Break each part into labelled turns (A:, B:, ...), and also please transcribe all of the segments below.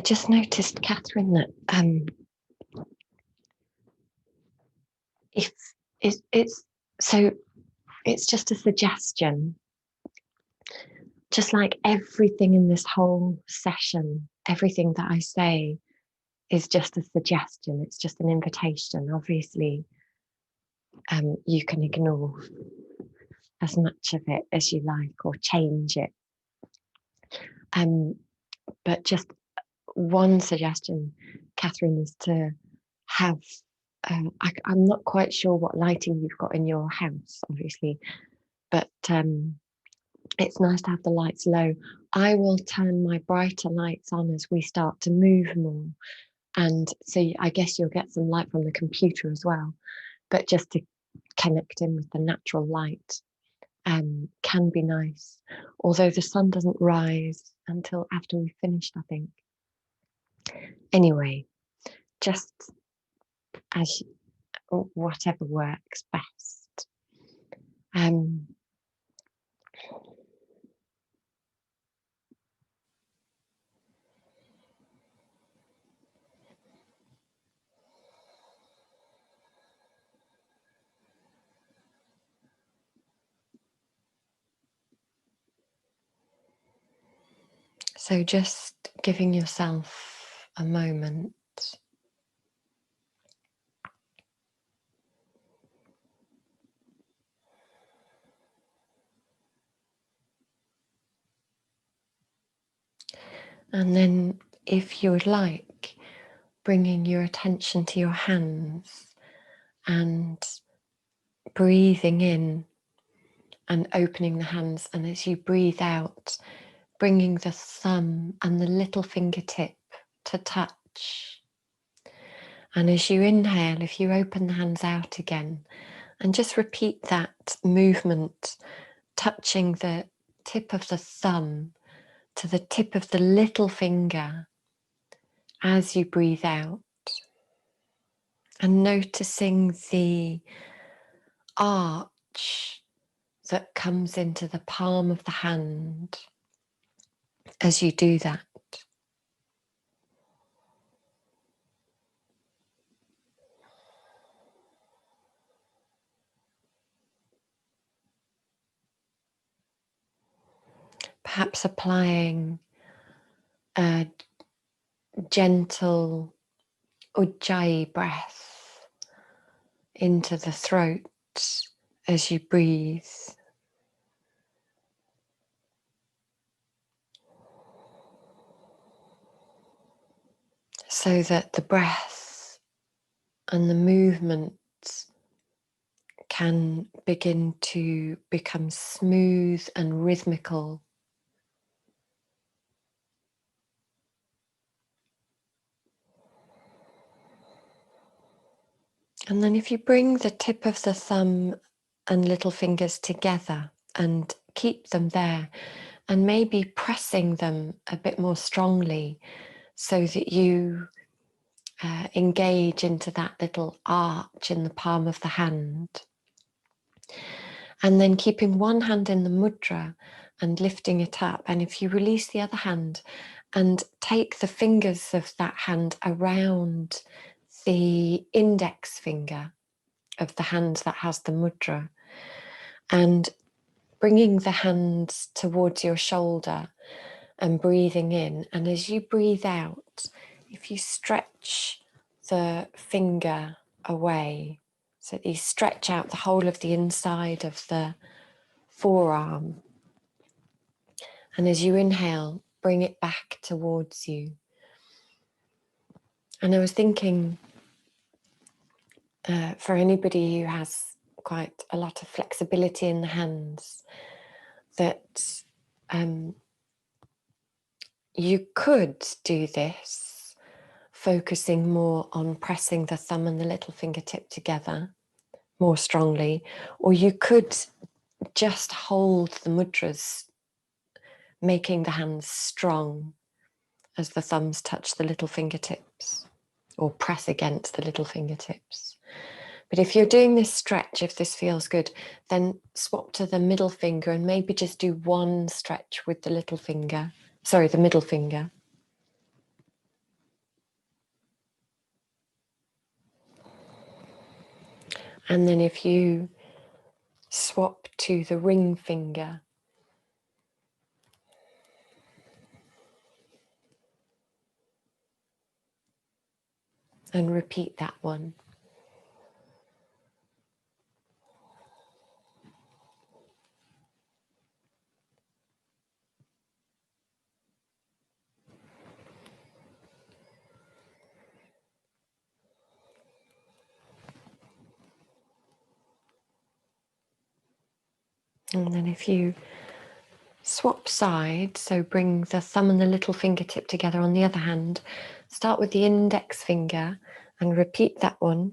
A: just noticed, Catherine, that if it's just a suggestion, just like everything in this whole session, everything that I say is just a suggestion. It's just an invitation. Obviously, you can ignore as much of it as you like or change it. But just one suggestion, Catherine, is to have, I'm not quite sure what lighting you've got in your house, obviously, but it's nice to have the lights low. I will turn my brighter lights on as we start to move more. And so I guess you'll get some light from the computer as well. But just to connect in with the natural light can be nice. Although the sun doesn't rise until after we've finished, I think. Anyway, just as whatever works best. So just giving yourself a moment. And then if you would like, bringing your attention to your hands and breathing in and opening the hands. And as you breathe out, bringing the thumb and the little fingertip to touch. And as you inhale, if you open the hands out again, and just repeat that movement, touching the tip of the thumb to the tip of the little finger as you breathe out. And noticing the arch that comes into the palm of the hand as you do that. Perhaps applying a gentle ujjayi breath into the throat as you breathe. So that the breath and the movement can begin to become smooth and rhythmical. And then if you bring the tip of the thumb and little fingers together and keep them there, and maybe pressing them a bit more strongly so that you engage into that little arch in the palm of the hand. And then keeping one hand in the mudra and lifting it up. And if you release the other hand and take the fingers of that hand around the index finger of the hand that has the mudra, and bringing the hands towards your shoulder and breathing in. And as you breathe out, if you stretch the finger away, so that you stretch out the whole of the inside of the forearm. And as you inhale, bring it back towards you. And I was thinking, for anybody who has quite a lot of flexibility in the hands, that you could do this, focusing more on pressing the thumb and the little fingertip together more strongly, or you could just hold the mudras, making the hands strong as the thumbs touch the little fingertips or press against the little fingertips. But if you're doing this stretch, if this feels good, then swap to the middle finger and maybe just do one stretch with the little finger, the middle finger. And then if you swap to the ring finger, and repeat that one. And then if you swap sides, so bring the thumb and the little fingertip together on the other hand, start with the index finger and repeat that one.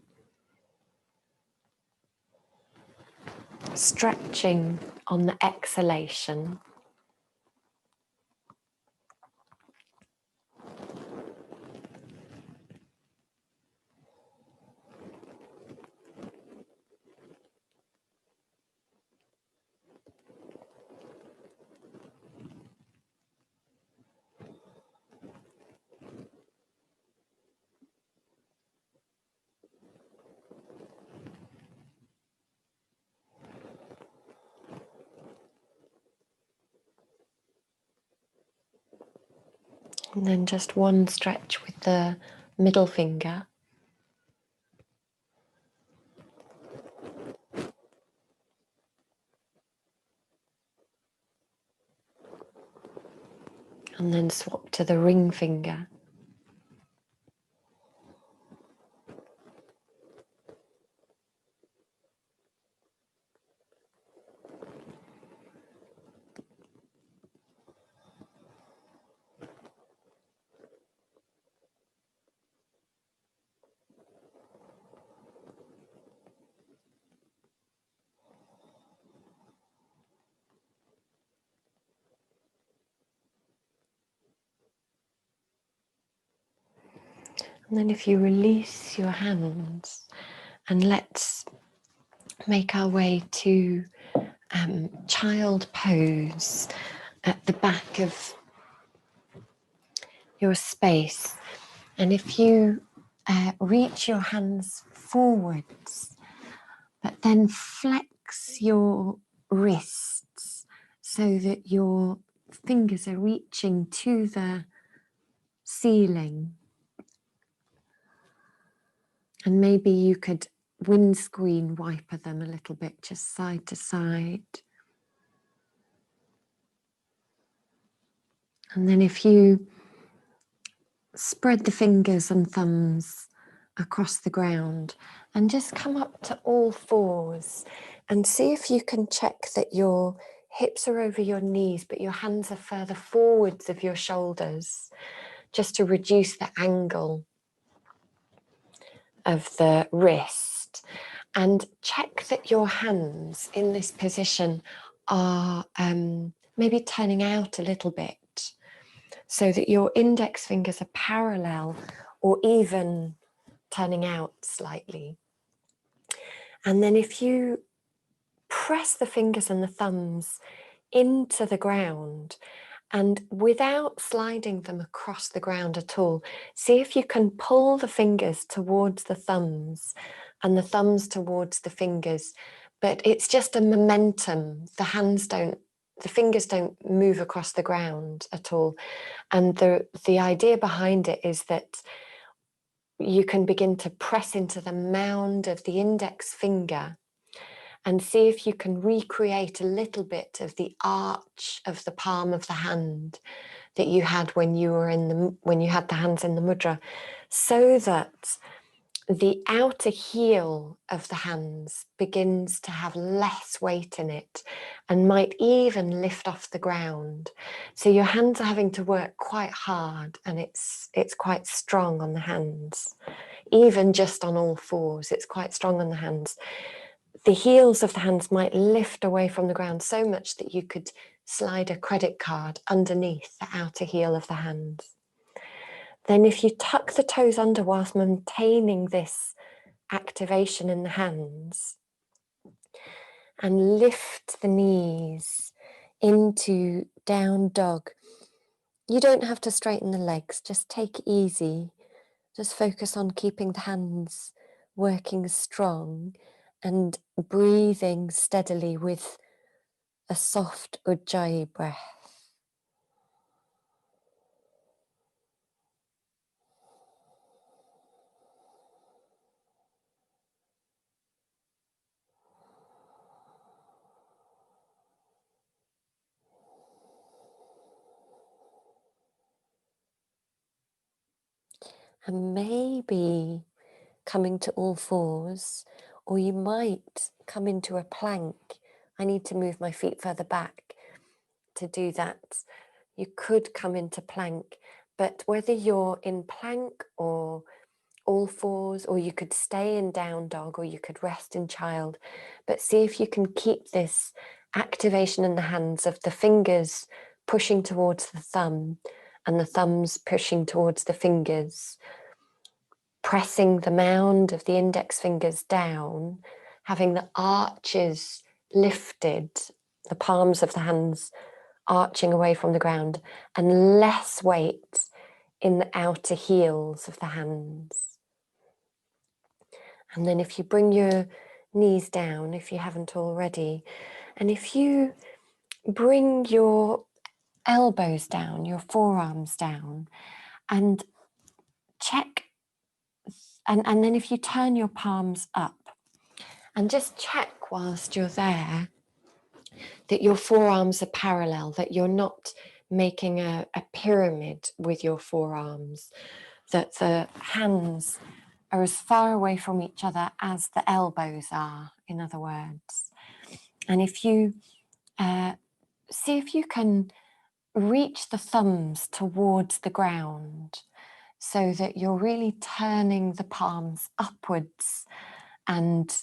A: Stretching on the exhalation. And then just one stretch with the middle finger. And then swap to the ring finger. And then if you release your hands, and let's make our way to child pose at the back of your space. And if you reach your hands forwards, but then flex your wrists so that your fingers are reaching to the ceiling. And maybe you could windscreen wiper them a little bit, just side to side. And then if you spread the fingers and thumbs across the ground and just come up to all fours and see if you can check that your hips are over your knees, but your hands are further forwards of your shoulders, just to reduce the angle of the wrist. And check that your hands in this position are maybe turning out a little bit, so that your index fingers are parallel or even turning out slightly. And then if you press the fingers and the thumbs into the ground, and without sliding them across the ground at all, see if you can pull the fingers towards the thumbs and the thumbs towards the fingers. But it's just a momentum. The fingers don't move across the ground at all. And the idea behind it is that you can begin to press into the mound of the index finger and see if you can recreate a little bit of the arch of the palm of the hand that you had when you had the hands in the mudra, so that the outer heel of the hands begins to have less weight in it and might even lift off the ground. So your hands are having to work quite hard, and it's quite strong on the hands. Even just on all fours, it's quite strong on the hands. The heels of the hands might lift away from the ground so much that you could slide a credit card underneath the outer heel of the hands. Then if you tuck the toes under whilst maintaining this activation in the hands, and lift the knees into down dog. You don't have to straighten the legs, just take it easy. Just focus on keeping the hands working strong, and breathing steadily with a soft Ujjayi breath. And maybe coming to all fours, or you might come into a plank. I need to move my feet further back to do that. You could come into plank, but whether you're in plank or all fours, or you could stay in down dog, or you could rest in child, but see if you can keep this activation in the hands of the fingers pushing towards the thumb and the thumbs pushing towards the fingers, pressing the mound of the index fingers down, having the arches lifted, the palms of the hands arching away from the ground, and less weight in the outer heels of the hands. And then if you bring your knees down, if you haven't already, and if you bring your elbows down, your forearms down, and check, and then if you turn your palms up, and just check whilst you're there that your forearms are parallel, that you're not making a pyramid with your forearms, that the hands are as far away from each other as the elbows are, in other words. And if you see if you can reach the thumbs towards the ground so that you're really turning the palms upwards and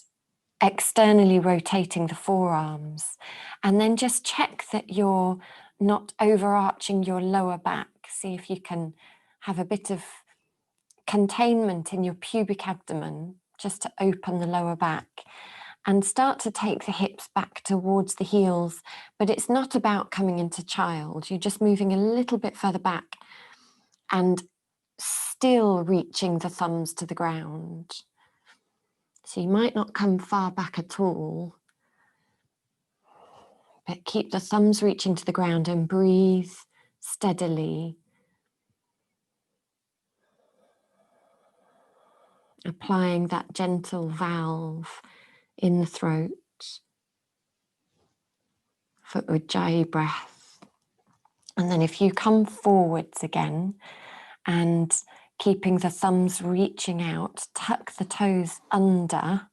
A: externally rotating the forearms, and then just check that you're not overarching your lower back. See if you can have a bit of containment in your pubic abdomen just to open the lower back, and start to take the hips back towards the heels. But it's not about coming into child. You're just moving a little bit further back and still reaching the thumbs to the ground. So you might not come far back at all, but keep the thumbs reaching to the ground and breathe steadily. Applying that gentle valve in the throat for Ujjayi breath. And then if you come forwards again and keeping the thumbs reaching out, tuck the toes under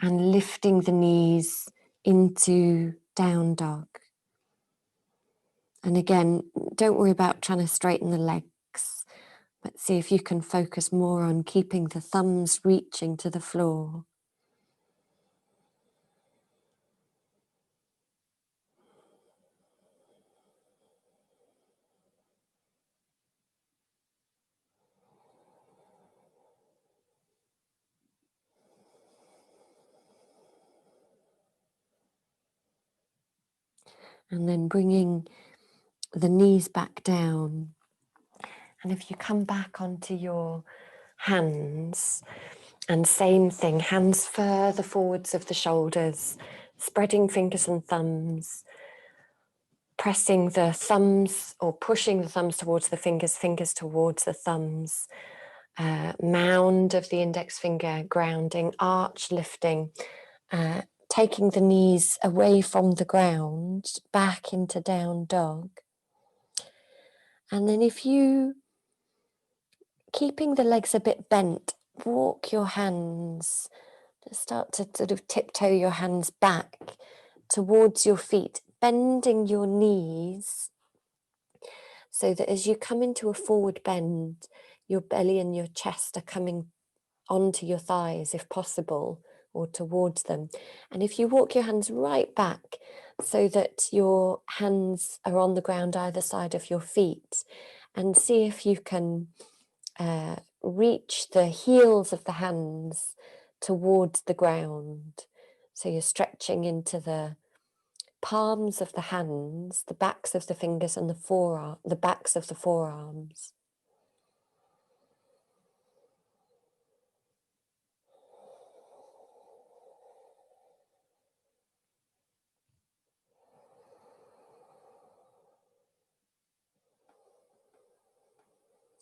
A: and lifting the knees into down dog. And again, don't worry about trying to straighten the legs, but see if you can focus more on keeping the thumbs reaching to the floor. And then bringing the knees back down. And if you come back onto your hands, and same thing, hands further forwards of the shoulders, spreading fingers and thumbs, pressing the thumbs or pushing the thumbs towards the fingers, fingers towards the thumbs, mound of the index finger grounding, arch lifting, taking the knees away from the ground, back into down dog. And then if you, keeping the legs a bit bent, walk your hands, just start to sort of tiptoe your hands back towards your feet, bending your knees so that as you come into a forward bend, your belly and your chest are coming onto your thighs if possible, or towards them. And if you walk your hands right back so that your hands are on the ground either side of your feet, and see if you can reach the heels of the hands towards the ground. So you're stretching into the palms of the hands, the backs of the fingers, and the backs of the forearms.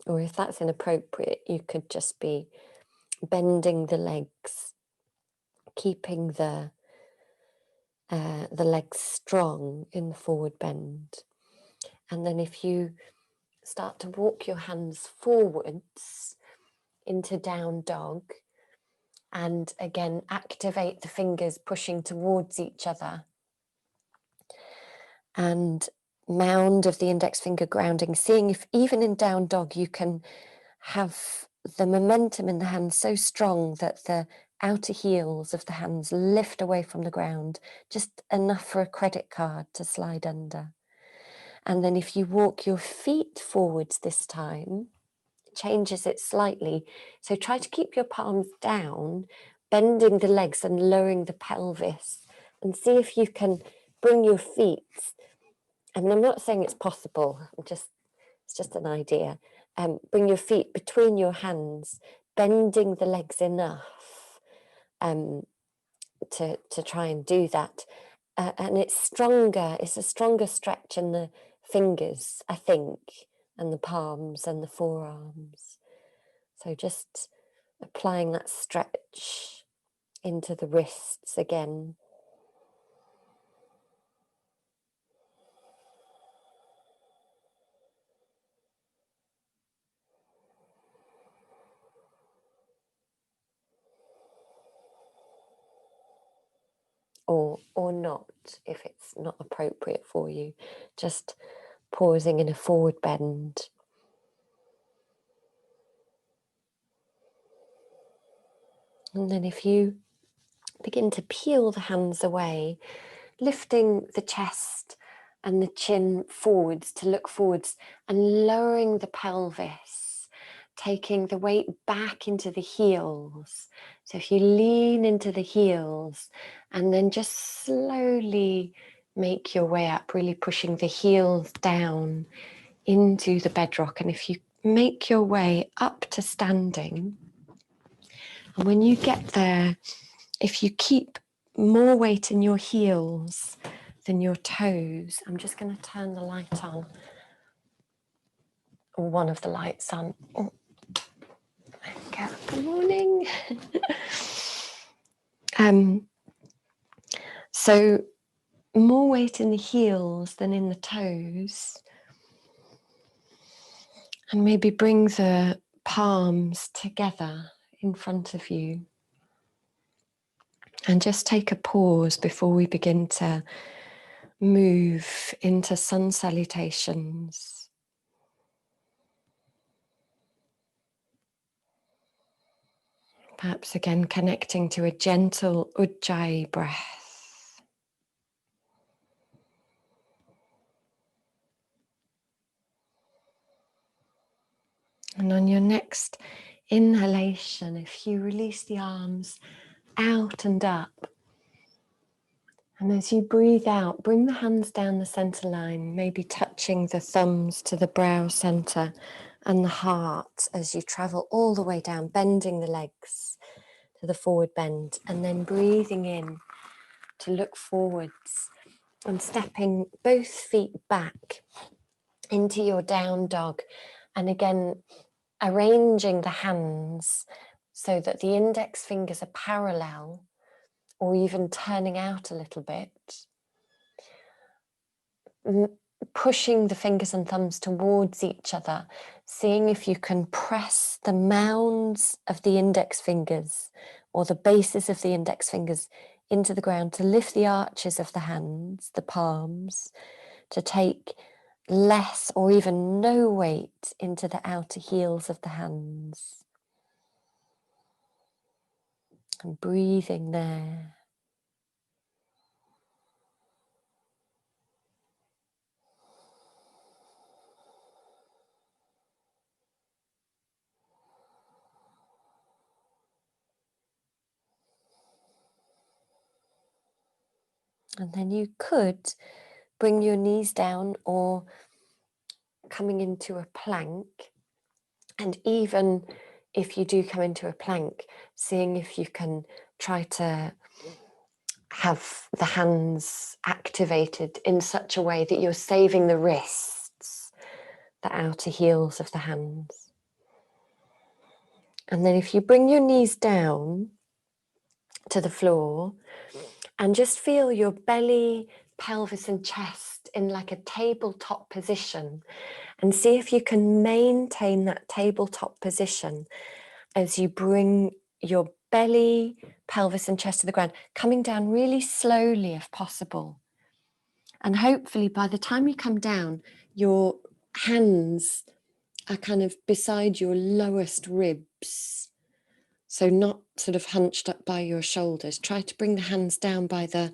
A: Or if that's inappropriate, you could just be bending the legs, keeping the legs strong in the forward bend. And then if you start to walk your hands forwards into down dog, and again activate the fingers pushing towards each other, and mound of the index finger grounding, seeing if even in down dog you can have the momentum in the hands so strong that the outer heels of the hands lift away from the ground, just enough for a credit card to slide under. And then if you walk your feet forwards this time, changes it slightly. So try to keep your palms down, bending the legs and lowering the pelvis, and see if you can bring your feet, and I'm not saying it's possible, it's just an idea, bring your feet between your hands, bending the legs enough to try and do that. And it's a stronger stretch in the fingers, I think, and the palms and the forearms. So just applying that stretch into the wrists again. Or not, if it's not appropriate for you. Just pausing in a forward bend. And then if you begin to peel the hands away, lifting the chest and the chin forwards to look forwards and lowering the pelvis, taking the weight back into the heels. So if you lean into the heels and then just slowly make your way up, really pushing the heels down into the bedrock. And if you make your way up to standing, and when you get there, if you keep more weight in your heels than your toes, I'm just going to turn the light on, or one of the lights on. Oh, good morning. So more weight in the heels than in the toes, and maybe bring the palms together in front of you. And just take a pause before we begin to move into sun salutations. Perhaps again connecting to a gentle Ujjayi breath. And on your next inhalation, if you release the arms out and up, and as you breathe out, bring the hands down the center line, maybe touching the thumbs to the brow center and the heart as you travel all the way down, bending the legs to the forward bend, and then breathing in to look forwards and stepping both feet back into your down dog, and again arranging the hands so that the index fingers are parallel or even turning out a little bit, pushing the fingers and thumbs towards each other, seeing if you can press the mounds of the index fingers or the bases of the index fingers into the ground to lift the arches of the hands, the palms, to take less or even no weight into the outer heels of the hands. And breathing there. And then you could bring your knees down or coming into a plank. And even if you do come into a plank, seeing if you can try to have the hands activated in such a way that you're saving the wrists, the outer heels of the hands. And then if you bring your knees down to the floor and just feel your belly, pelvis and chest in like a tabletop position, and see if you can maintain that tabletop position as you bring your belly, pelvis and chest to the ground, coming down really slowly if possible. And hopefully by the time you come down, your hands are kind of beside your lowest ribs. So not sort of hunched up by your shoulders. Try to bring the hands down by the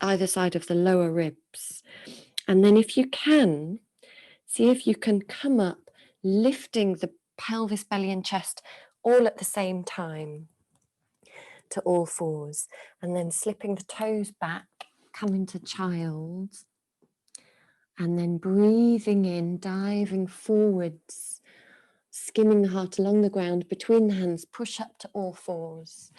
A: either side of the lower ribs. And then if you can, see if you can come up, lifting the pelvis, belly and chest all at the same time to all fours. And then slipping the toes back, come into child. And then breathing in, diving forwards, skimming the heart along the ground, between the hands, push up to all fours.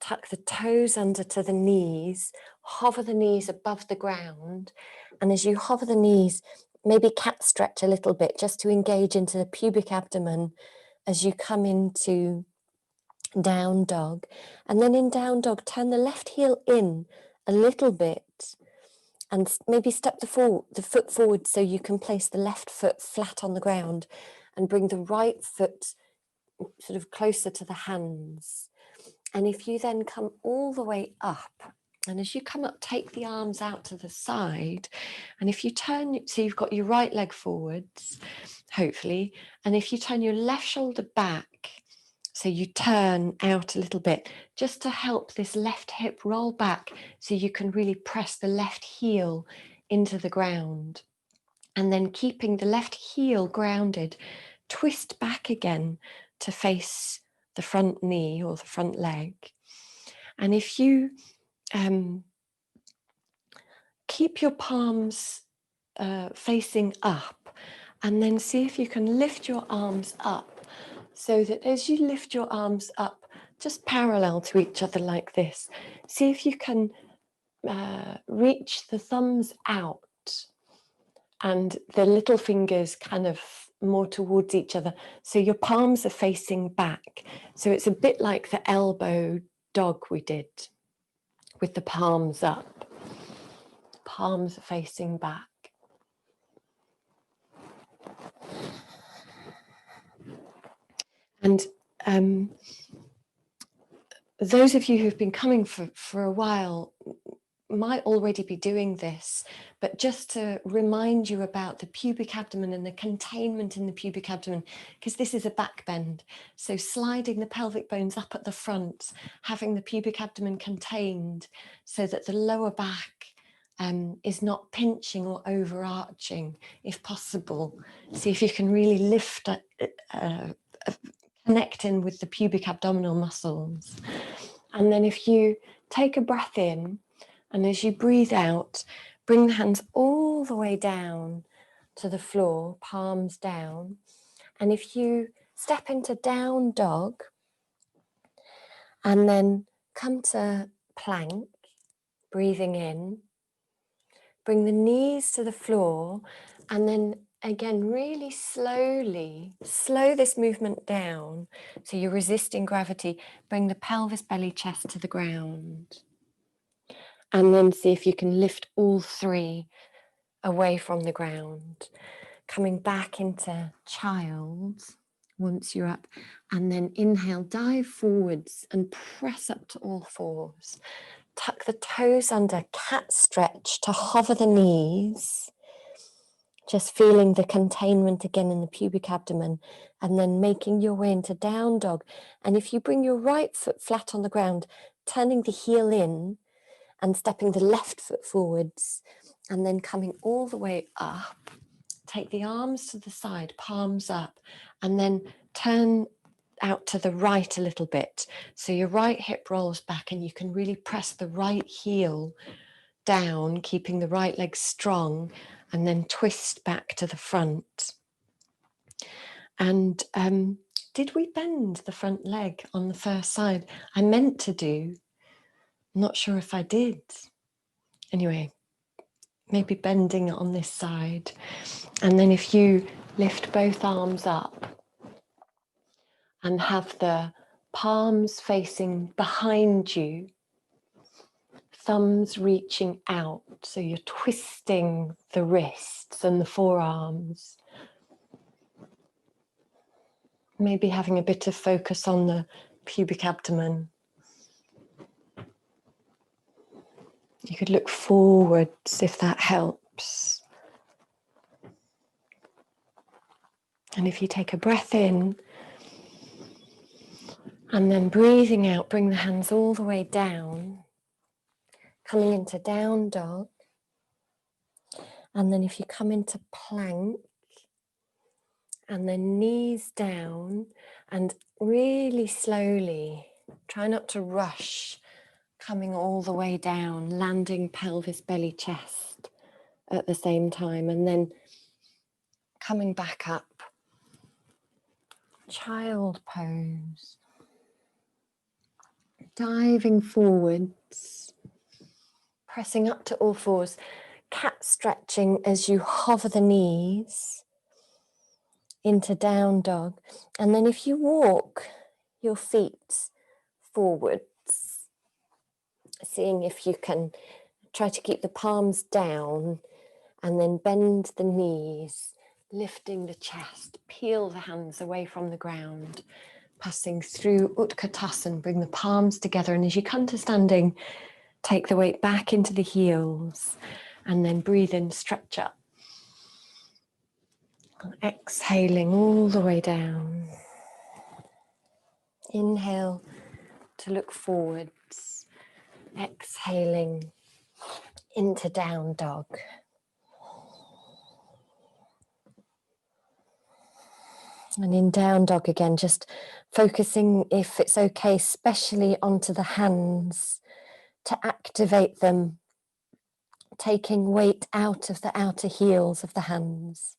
A: Tuck the toes under to the knees, hover the knees above the ground. And as you hover the knees, maybe cat stretch a little bit just to engage into the pubic abdomen as you come into down dog. And then in down dog, turn the left heel in a little bit and maybe step the foot forward so you can place the left foot flat on the ground and bring the right foot sort of closer to the hands. And if you then come all the way up, and as you come up, take the arms out to the side. And if you turn, so you've got your right leg forwards, hopefully. And if you turn your left shoulder back, so you turn out a little bit, just to help this left hip roll back so you can really press the left heel into the ground. And then keeping the left heel grounded, twist back again to face the front knee or the front leg. And if you keep your palms facing up, and then see if you can lift your arms up, so that as you lift your arms up, just parallel to each other like this, see if you can reach the thumbs out and the little fingers kind of more towards each other. So your palms are facing back. So it's a bit like the elbow dog we did with the palms up. Palms are facing back. And those of you who've been coming for a while might already be doing this, but just to remind you about the pubic abdomen and the containment in the pubic abdomen, because this is a back bend. So sliding the pelvic bones up at the front, having the pubic abdomen contained so that the lower back is not pinching or overarching, if possible. See if you can really lift, connect in with the pubic abdominal muscles. And then if you take a breath in, and as you breathe out, bring the hands all the way down to the floor, palms down. And if you step into down dog, and then come to plank, breathing in, bring the knees to the floor, and then again, really slowly, slow this movement down. So you're resisting gravity. Bring the pelvis, belly, chest to the ground. And then see if you can lift all three away from the ground. Coming back into child once you're up. And then inhale, dive forwards and press up to all fours. Tuck the toes under, cat stretch to hover the knees. Just feeling the containment again in the pubic abdomen, and then making your way into down dog. And if you bring your right foot flat on the ground, turning the heel in and stepping the left foot forwards, and then coming all the way up, take the arms to the side, palms up, and then turn out to the right a little bit. So your right hip rolls back and you can really press the right heel down, keeping the right leg strong, and then twist back to the front. And did we bend the front leg on the first side? I meant to do. I'm not sure if I did. Anyway, maybe bending it on this side. And then if you lift both arms up and have the palms facing behind you, thumbs reaching out, so you're twisting the wrists and the forearms. Maybe having a bit of focus on the pubic abdomen. You could look forwards if that helps. And if you take a breath in and then breathing out, bring the hands all the way down, coming into down dog. And then if you come into plank and then knees down and really slowly, try not to rush, coming all the way down, landing pelvis, belly, chest at the same time, and then coming back up. Child pose. Diving forwards, pressing up to all fours, cat stretching as you hover the knees into down dog. And then if you walk your feet forwards, seeing if you can try to keep the palms down and then bend the knees, lifting the chest, peel the hands away from the ground, passing through Utkatasana, bring the palms together. And as you come to standing, take the weight back into the heels and then breathe in, stretch up. Exhaling all the way down. Inhale to look forwards. Exhaling into down dog. And in down dog again, just focusing, if it's okay, especially onto the hands, to activate them, taking weight out of the outer heels of the hands.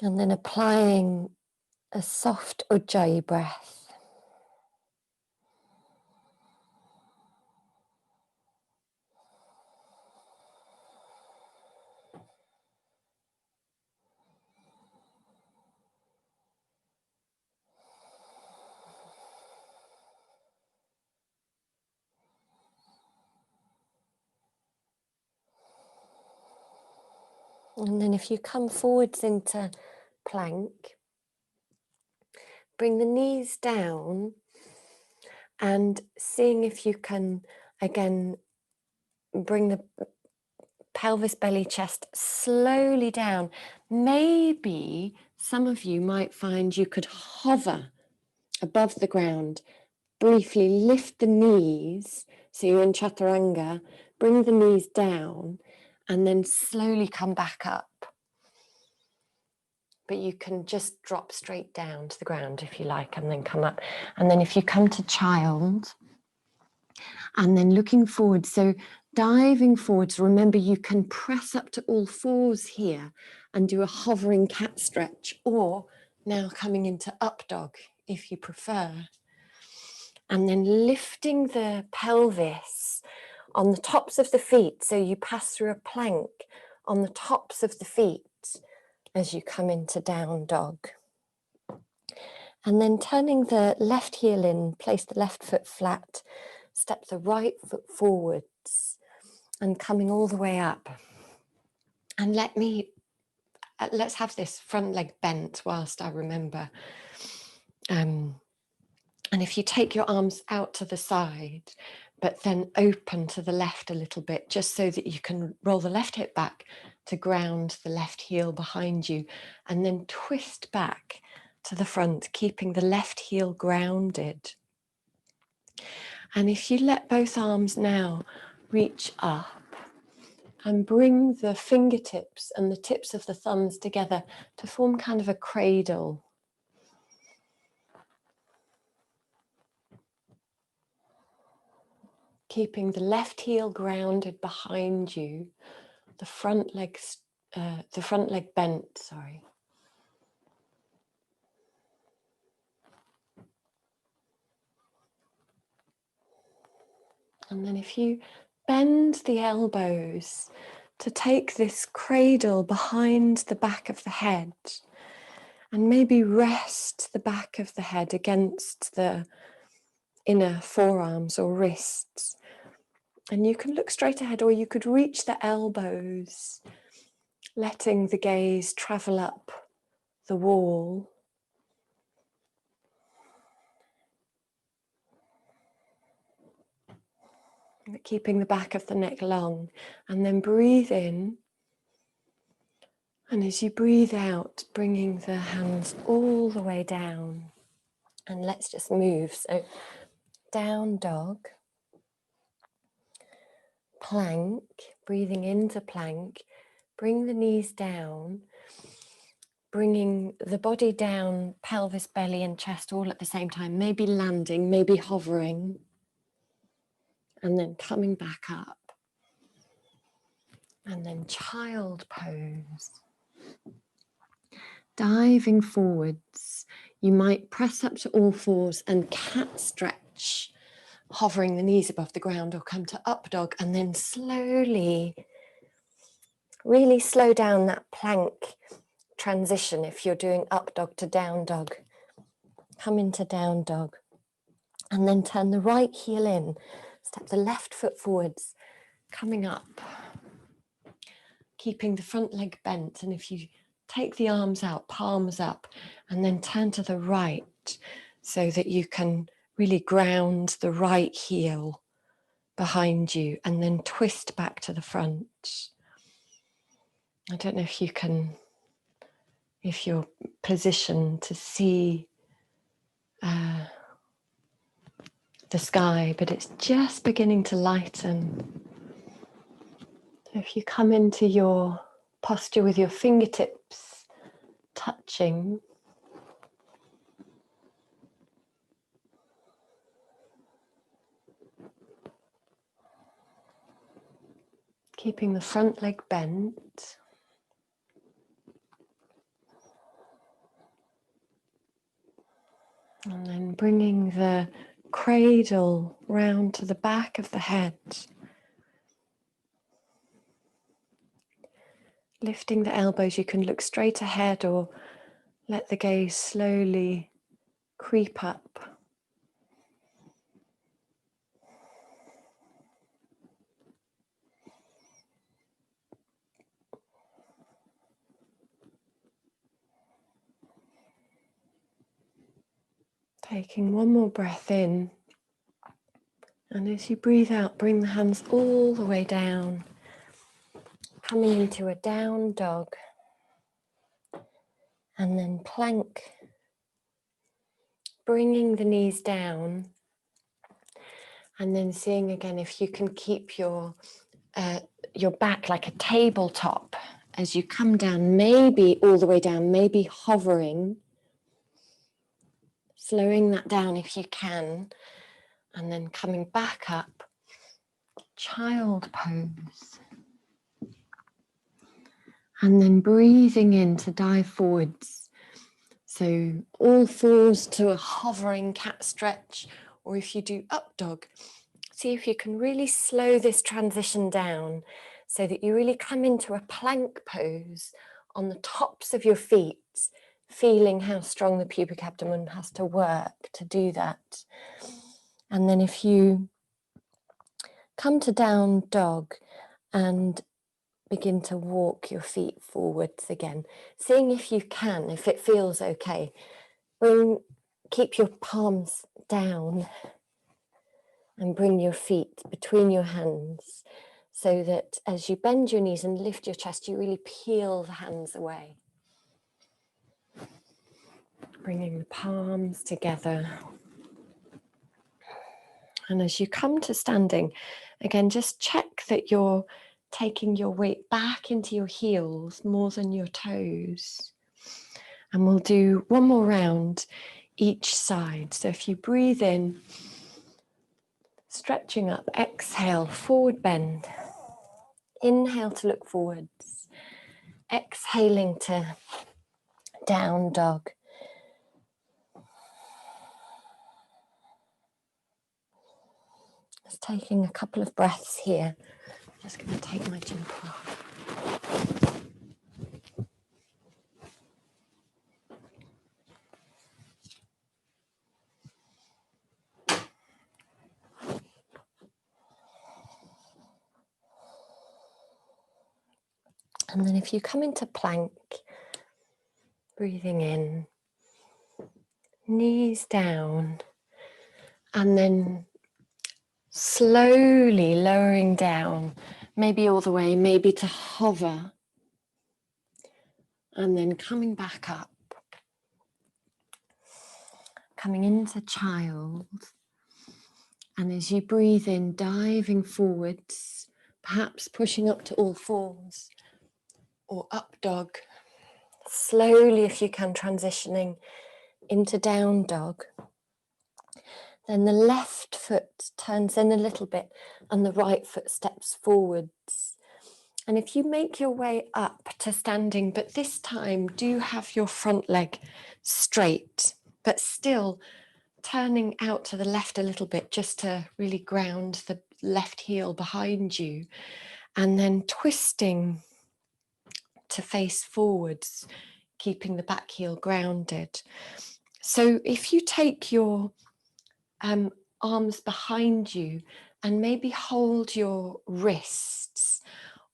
A: And then applying a soft Ujjayi breath. And then if you come forwards into plank, bring the knees down and seeing if you can, again, bring the pelvis, belly, chest slowly down. Maybe some of you might find you could hover above the ground, briefly lift the knees, so you're in chaturanga, bring the knees down and then slowly come back up. But you can just drop straight down to the ground if you like and then come up. And then if you come to child and then looking forward, so diving forwards, remember you can press up to all fours here and do a hovering cat stretch, or now coming into up dog if you prefer. And then lifting the pelvis on the tops of the feet, so you pass through a plank on the tops of the feet as you come into down dog. And then turning the left heel in, place the left foot flat, step the right foot forwards and coming all the way up. And let's have this front leg bent whilst I remember. And if you take your arms out to the side, but then open to the left a little bit, just so that you can roll the left hip back to ground the left heel behind you, and then twist back to the front, keeping the left heel grounded. And if you let both arms now reach up and bring the fingertips and the tips of the thumbs together to form kind of a cradle. Keeping the left heel grounded behind you, the front leg bent, sorry. And then if you bend the elbows to take this cradle behind the back of the head, And maybe rest the back of the head against the inner forearms or wrists. And you can look straight ahead, or you could reach the elbows, letting the gaze travel up the wall. Keeping the back of the neck long, and then breathe in. And as you breathe out, bringing the hands all the way down. And let's just move. So down dog, plank, breathing into plank, bring the knees down, bringing the body down, pelvis, belly and chest all at the same time, maybe landing, maybe hovering, and then coming back up. And then child pose. Diving forwards, you might press up to all fours and cat stretch, hovering the knees above the ground, or come to up dog and then slowly, really slow down that plank transition if you're doing up dog to down dog. Come into down dog and then turn the right heel in, step the left foot forwards, coming up, keeping the front leg bent, and if you take the arms out, palms up, and then turn to the right so that you can really ground the right heel behind you, and then twist back to the front. I don't know if you can, if you're positioned to see the sky, but it's just beginning to lighten. So if you come into your posture with your fingertips touching, keeping the front leg bent, and then bringing the cradle round to the back of the head, lifting the elbows. You can look straight ahead or let the gaze slowly creep up. Taking one more breath in, and as you breathe out, bring the hands all the way down, coming into a down dog, and then plank, bringing the knees down, and then seeing again if you can keep your back like a tabletop as you come down, maybe all the way down, maybe hovering, slowing that down if you can, and then coming back up, child pose. And then breathing in to dive forwards. So all fours to a hovering cat stretch, or if you do up dog, see if you can really slow this transition down so that you really come into a plank pose on the tops of your feet, feeling how strong the pubic abdomen has to work to do that. And then if you come to down dog and begin to walk your feet forwards again, seeing if you can, if it feels okay. Keep your palms down and bring your feet between your hands so that as you bend your knees and lift your chest, you really peel the hands away. Bringing the palms together. And as you come to standing, again, just check that you're taking your weight back into your heels more than your toes. And we'll do one more round each side. So if you breathe in, stretching up, exhale, forward bend. Inhale to look forwards. Exhaling to down dog. Just taking a couple of breaths here. Just going to take my jumper off. And then if you come into plank, breathing in, knees down, and then slowly lowering down, maybe all the way, maybe to hover, and then coming back up, coming into child. And as you breathe in, diving forwards, perhaps pushing up to all fours or up dog. Slowly, if you can, transitioning into down dog. Then the left foot turns in a little bit and the right foot steps forwards. And if you make your way up to standing, but this time do have your front leg straight, but still turning out to the left a little bit just to really ground the left heel behind you, and then twisting to face forwards, keeping the back heel grounded. So if you take your arms behind you and maybe hold your wrists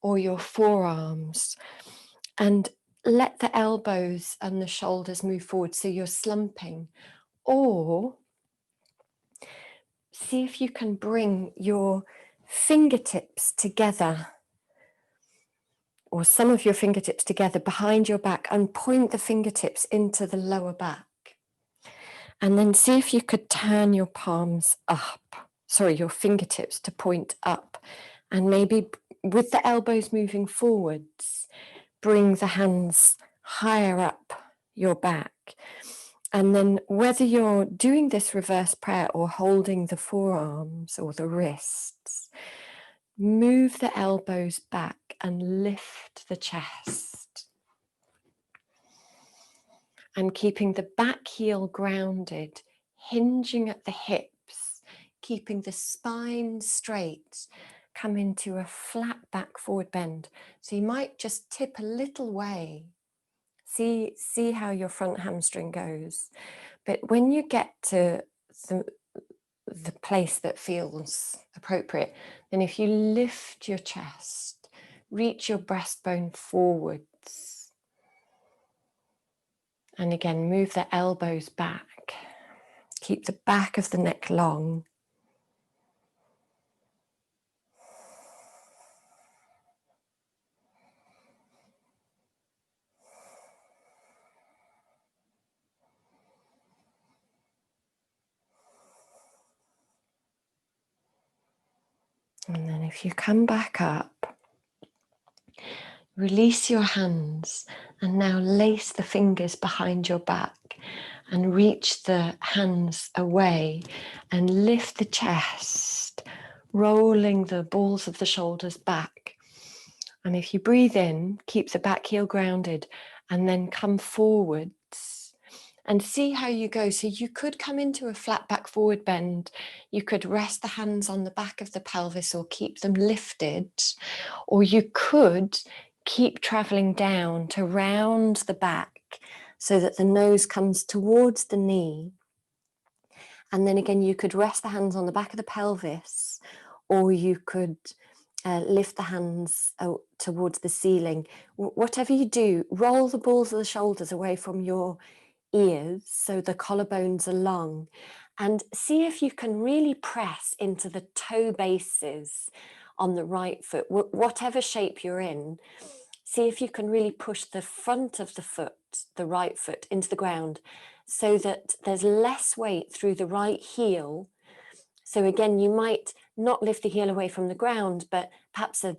A: or your forearms and let the elbows and the shoulders move forward so you're slumping, or see if you can bring your fingertips together, or some of your fingertips together behind your back, and point the fingertips into the lower back. And then see if you could turn your palms up, your fingertips to point up, and maybe with the elbows moving forwards, bring the hands higher up your back. And then whether you're doing this reverse prayer or holding the forearms or the wrists, move the elbows back and lift the chest. And keeping the back heel grounded, hinging at the hips, keeping the spine straight, come into a flat back forward bend. So you might just tip a little way. See how your front hamstring goes. But when you get to the place that feels appropriate, then if you lift your chest, reach your breastbone forwards, and again move the elbows back, keep the back of the neck long. And then if you come back up, release your hands and now lace the fingers behind your back and reach the hands away and lift the chest, rolling the balls of the shoulders back. And if you breathe in, keep the back heel grounded and then come forwards and see how you go. So you could come into a flat back forward bend. You could rest the hands on the back of the pelvis or keep them lifted, or you could keep traveling down to round the back so that the nose comes towards the knee. And then again, you could rest the hands on the back of the pelvis, or you could lift the hands towards the ceiling. Whatever you do, roll the balls of the shoulders away from your ears so the collarbones are long, and see if you can really press into the toe bases on the right foot, whatever shape you're in. See if you can really push the front of the foot, the right foot, into the ground so that there's less weight through the right heel. So again, you might not lift the heel away from the ground, but perhaps a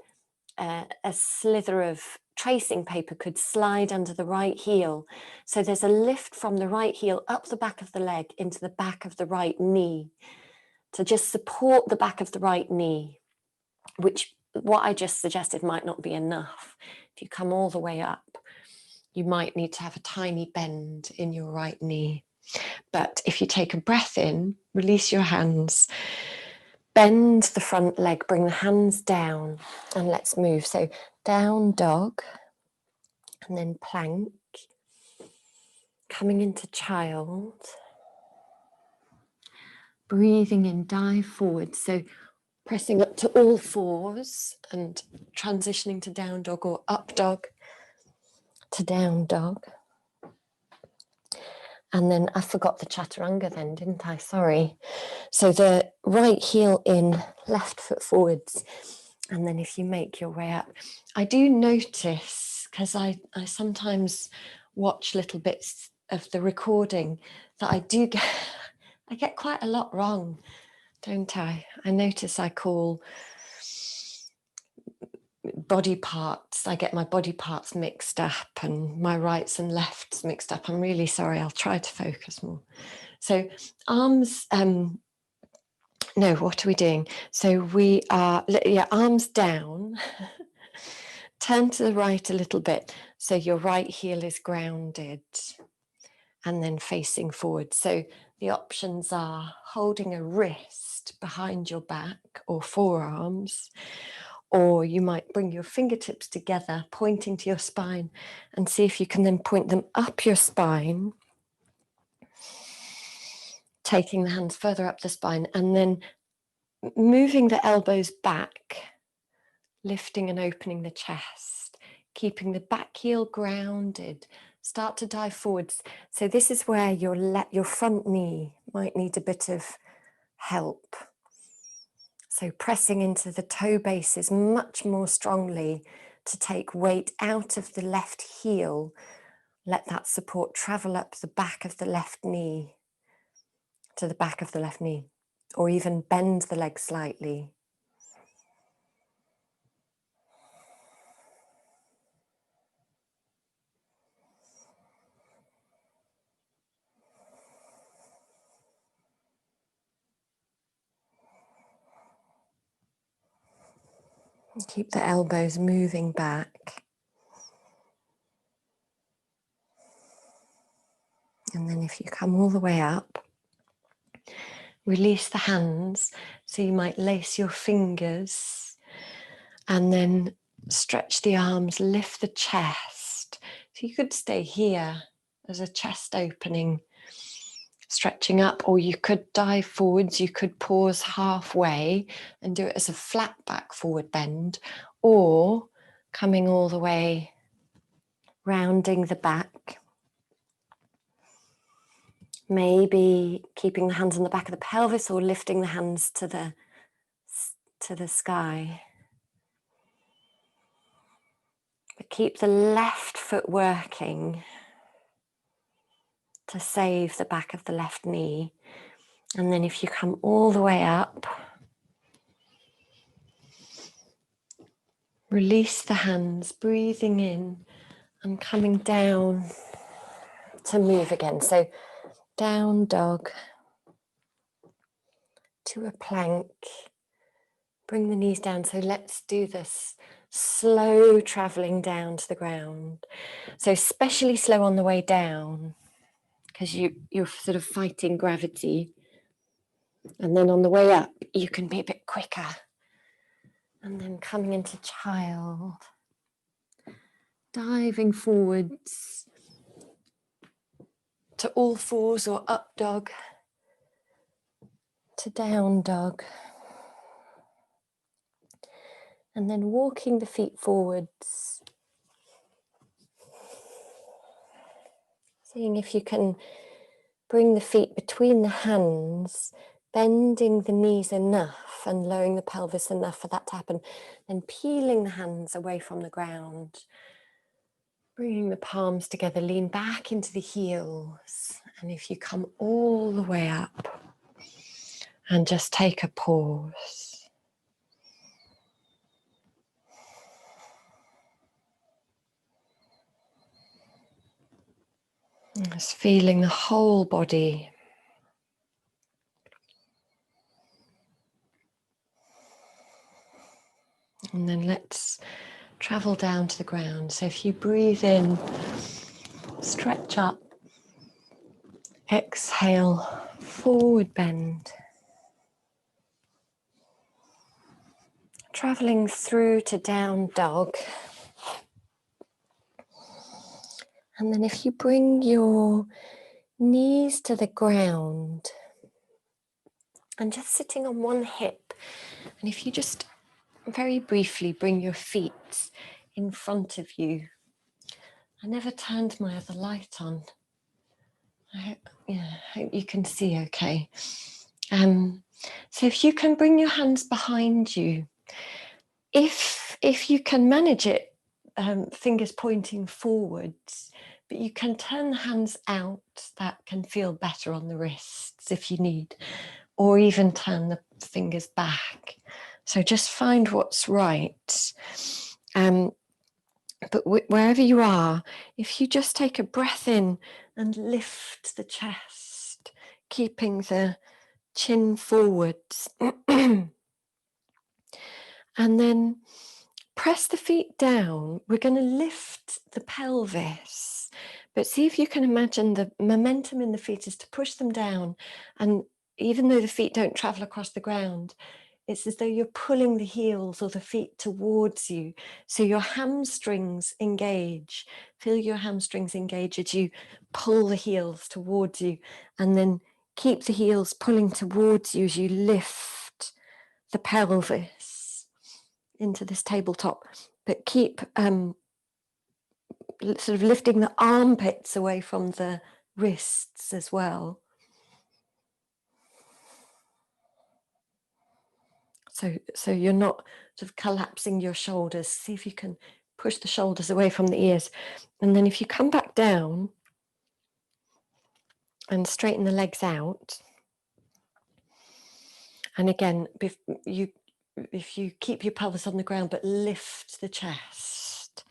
A: slither of tracing paper could slide under the right heel. So there's a lift from the right heel up the back of the leg into the back of the right knee to just support the back of the right knee, which what I just suggested might not be enough. If you come all the way up, you might need to have a tiny bend in your right knee. But if you take a breath in, release your hands, bend the front leg, bring the hands down, and let's move. So down dog, and then plank, coming into child, breathing in, dive forward. So pressing up to all fours and transitioning to down dog or up dog. to down dog. And then I forgot the chaturanga then, didn't I? Sorry. So the right heel in, left foot forwards. And then if you make your way up, I do notice, because I sometimes watch little bits of the recording, that I get quite a lot wrong, don't I? I notice I call body parts, I get my body parts mixed up and my rights and lefts mixed up. I'm really sorry, I'll try to focus more. So arms, no, what are we doing? So we are, arms down, turn to the right a little bit. So your right heel is grounded and then facing forward. So the options are holding a wrist behind your back or forearms, or you might bring your fingertips together, pointing to your spine, and see if you can then point them up your spine, taking the hands further up the spine, and then moving the elbows back, lifting and opening the chest, keeping the back heel grounded. Start to dive forwards. So this is where your front knee might need a bit of help. So pressing into the toe bases much more strongly to take weight out of the left heel. Let that support travel up the back of the left knee, to the back of the left knee, or even bend the leg slightly. Keep the elbows moving back. And then if you come all the way up, release the hands. So you might lace your fingers and then stretch the arms, lift the chest. So you could stay here as a chest opening, stretching up, or you could dive forwards. You could pause halfway and do it as a flat back forward bend, or coming all the way, rounding the back. Maybe keeping the hands on the back of the pelvis or lifting the hands to the sky. But keep the left foot working to save the back of the left knee. And then if you come all the way up, release the hands, breathing in and coming down to move again. So down dog to a plank. Bring the knees down. So let's do this slow traveling down to the ground. So especially slow on the way down, because you're sort of fighting gravity. And then on the way up, you can be a bit quicker. And then coming into child, diving forwards to all fours or up dog, to down dog. And then walking the feet forwards. Seeing if you can bring the feet between the hands, bending the knees enough and lowering the pelvis enough for that to happen. Then peeling the hands away from the ground. Bringing the palms together, lean back into the heels. And if you come all the way up and just take a pause. Just feeling the whole body. And then let's travel down to the ground. So if you breathe in, stretch up, exhale, forward bend. Traveling through to down dog. And then if you bring your knees to the ground and just sitting on one hip, and if you just very briefly bring your feet in front of you I never turned my other light on. I hope you can see okay. So if you can bring your hands behind you, if you can manage it, fingers pointing forwards, but you can turn the hands out, that can feel better on the wrists if you need, or even turn the fingers back. So just find what's right. But wherever you are, if you just take a breath in and lift the chest, keeping the chin forwards, and then press the feet down. We're going to lift the pelvis, but see if you can imagine the momentum in the feet is to push them down, and even though the feet don't travel across the ground, it's as though you're pulling the heels or the feet towards you. So your hamstrings engage. Feel your hamstrings engage as you pull the heels towards you, and then keep the heels pulling towards you as you lift the pelvis into this tabletop. But keep sort of lifting the armpits away from the wrists as well. So you're not sort of collapsing your shoulders. See if you can push the shoulders away from the ears. And then if you come back down and straighten the legs out. And again, if you keep your pelvis on the ground, but lift the chest.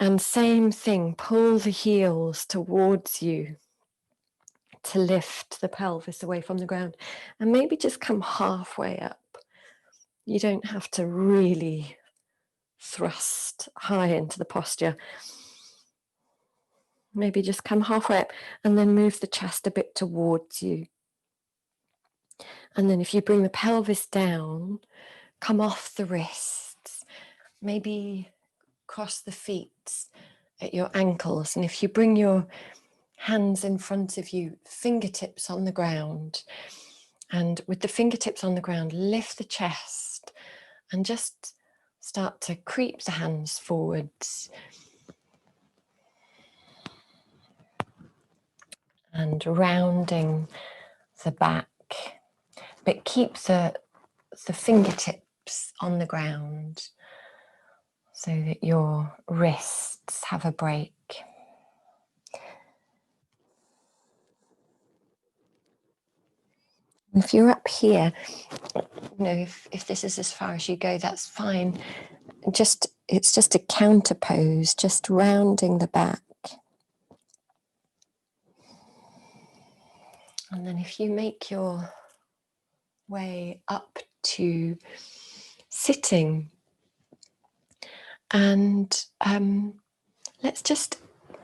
A: And same thing, pull the heels towards you to lift the pelvis away from the ground, and maybe just come halfway up. You don't have to really thrust high into the posture. Maybe just come halfway up and then move the chest a bit towards you. And then if you bring the pelvis down, come off the wrists, maybe cross the feet at your ankles. And if you bring your hands in front of you, fingertips on the ground, and with the fingertips on the ground, lift the chest and just start to creep the hands forwards. And rounding the back, but keep the fingertips on the ground so that your wrists have a break. If you're up here, if this is as far as you go, that's fine. It's just a counter pose, just rounding the back. And then if you make your way up to sitting, and let's just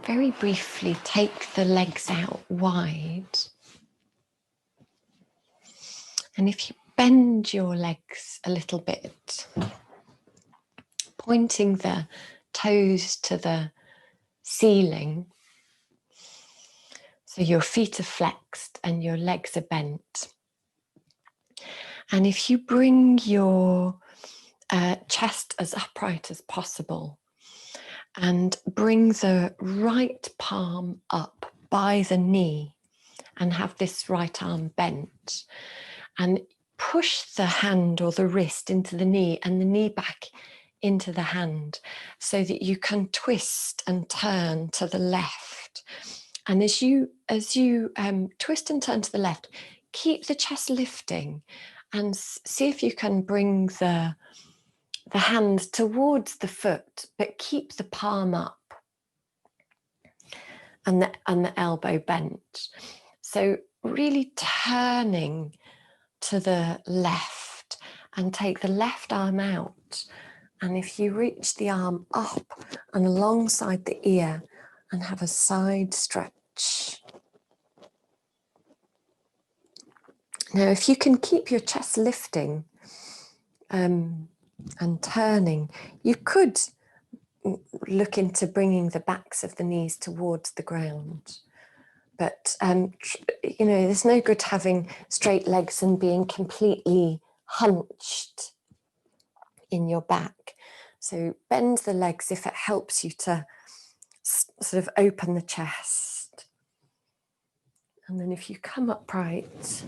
A: very briefly take the legs out wide. And if you bend your legs a little bit, pointing the toes to the ceiling, so your feet are flexed and your legs are bent. And if you bring your chest as upright as possible and bring the right palm up by the knee and have this right arm bent, and push the hand or the wrist into the knee and the knee back into the hand so that you can twist and turn to the left. And as you twist and turn to the left, keep the chest lifting and see if you can bring the hand towards the foot, but keep the palm up and the elbow bent. So really turning to the left and take the left arm out. And if you reach the arm up and alongside the ear and have a side stretch. Now, if you can keep your chest lifting and turning, you could look into bringing the backs of the knees towards the ground. But, there's no good having straight legs and being completely hunched in your back. So bend the legs if it helps you to sort of open the chest. And then if you come upright,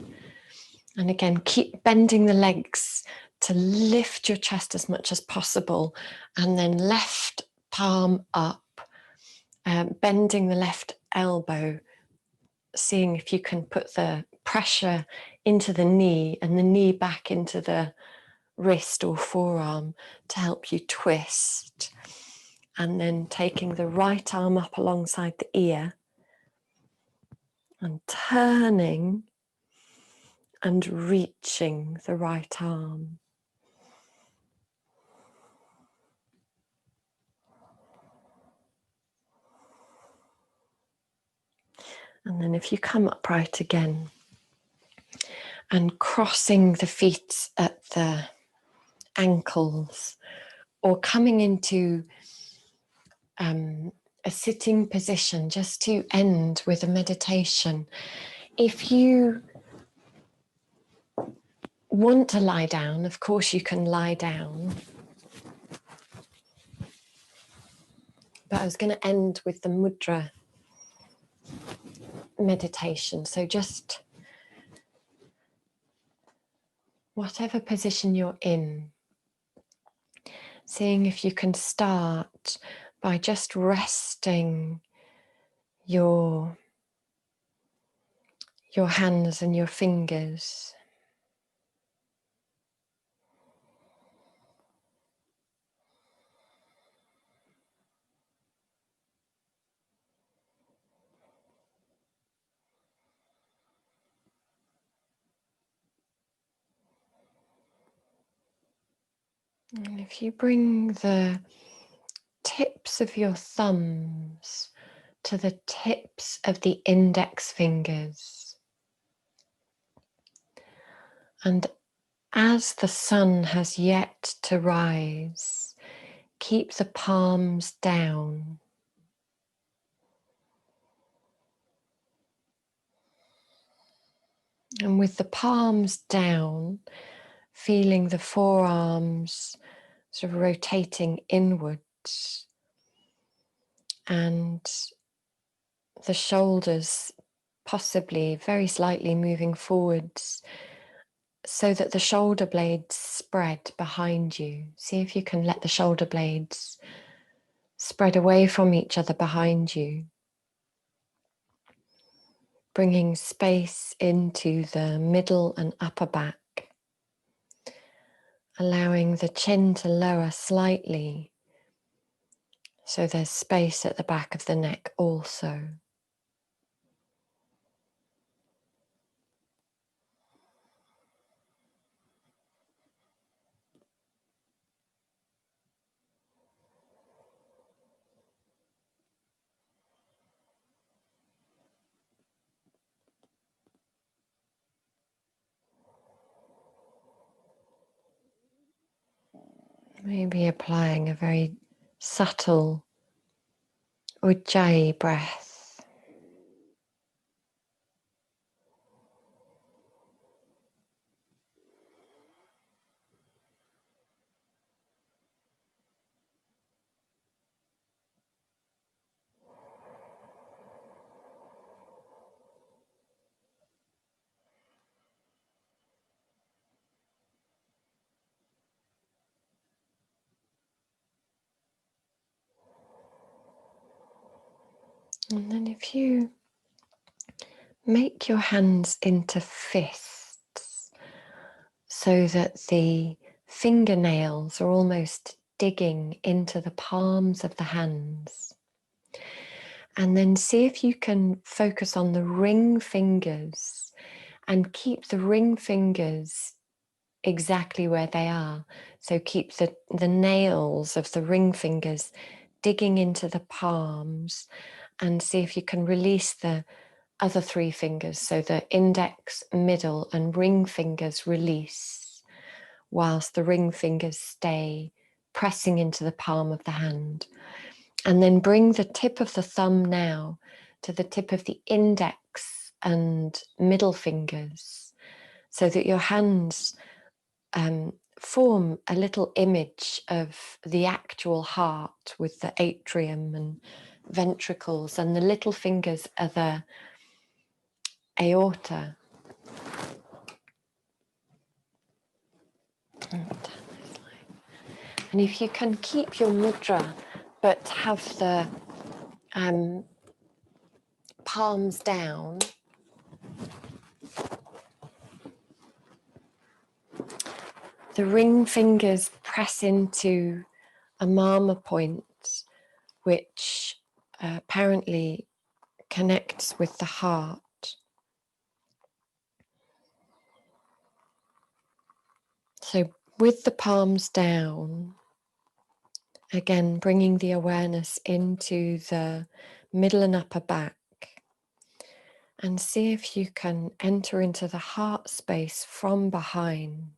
A: and again, keep bending the legs to lift your chest as much as possible, and then left palm up, bending the left elbow, seeing if you can put the pressure into the knee and the knee back into the wrist or forearm to help you twist. And then taking the right arm up alongside the ear and turning and reaching the right arm. And then if you come upright again and crossing the feet at the ankles, or coming into a sitting position, just to end with a meditation. If you want to lie down, of course you can lie down. But I was going to end with the mudra meditation. So just whatever position you're in, seeing if you can start by just resting your hands and your fingers. And if you bring the tips of your thumbs to the tips of the index fingers, and as the sun has yet to rise, keep the palms down. And with the palms down, feeling the forearms sort of rotating inwards and the shoulders possibly very slightly moving forwards, so that the shoulder blades spread behind you. See if you can let the shoulder blades spread away from each other behind you, bringing space into the middle and upper back, allowing the chin to lower slightly, so there's space at the back of the neck also. Maybe applying a very subtle Ujjayi breath. And then if you make your hands into fists so that the fingernails are almost digging into the palms of the hands. And then see if you can focus on the ring fingers and keep the ring fingers exactly where they are. So keep the nails of the ring fingers digging into the palms, and see if you can release the other three fingers. So the index, middle and ring fingers release, whilst the ring fingers stay pressing into the palm of the hand. And then bring the tip of the thumb now to the tip of the index and middle fingers, so that your hands form a little image of the actual heart with the atrium and ventricles, and the little fingers are the aorta. And if you can keep your mudra, but have the palms down, the ring fingers press into a mama point, which apparently connects with the heart. So with the palms down, again bringing the awareness into the middle and upper back, and see if you can enter into the heart space from behind.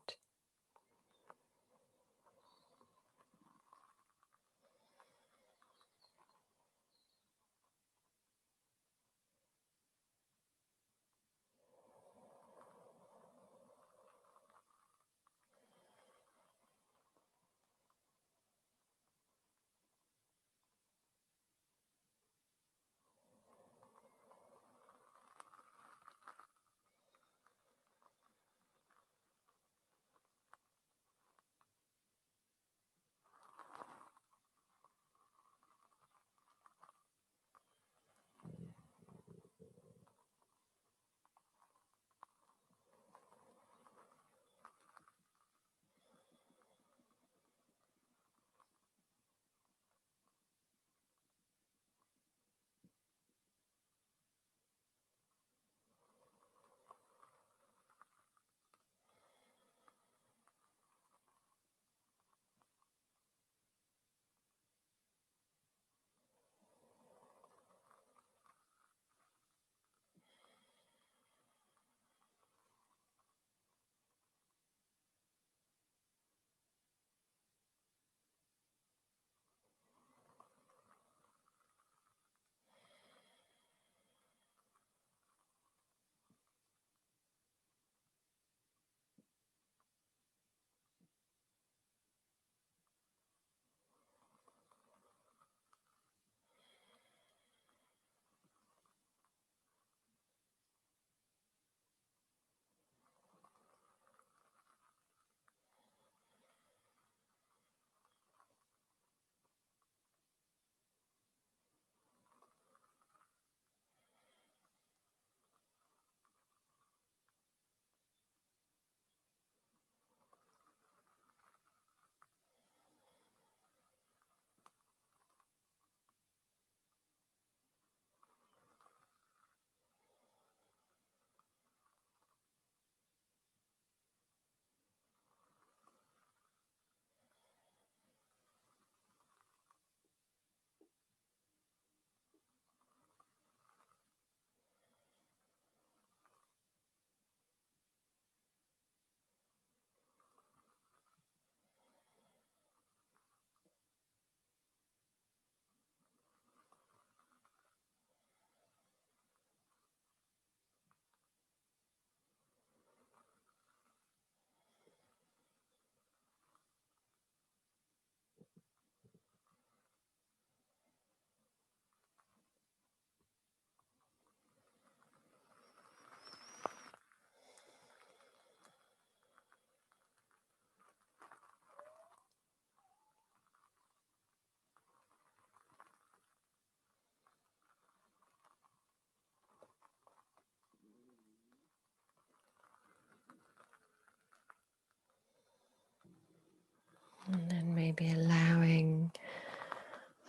A: And then maybe allowing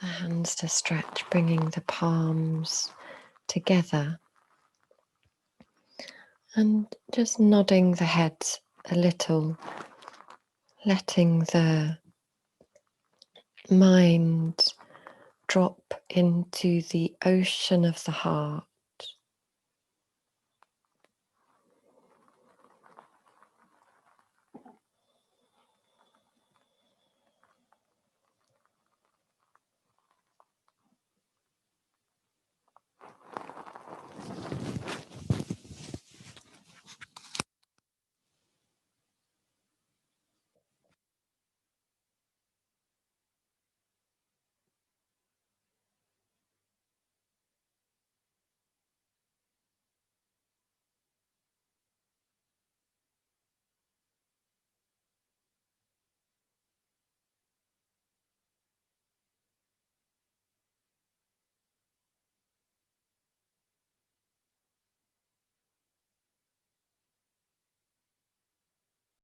A: the hands to stretch, bringing the palms together, and just nodding the head a little, letting the mind drop into the ocean of the heart.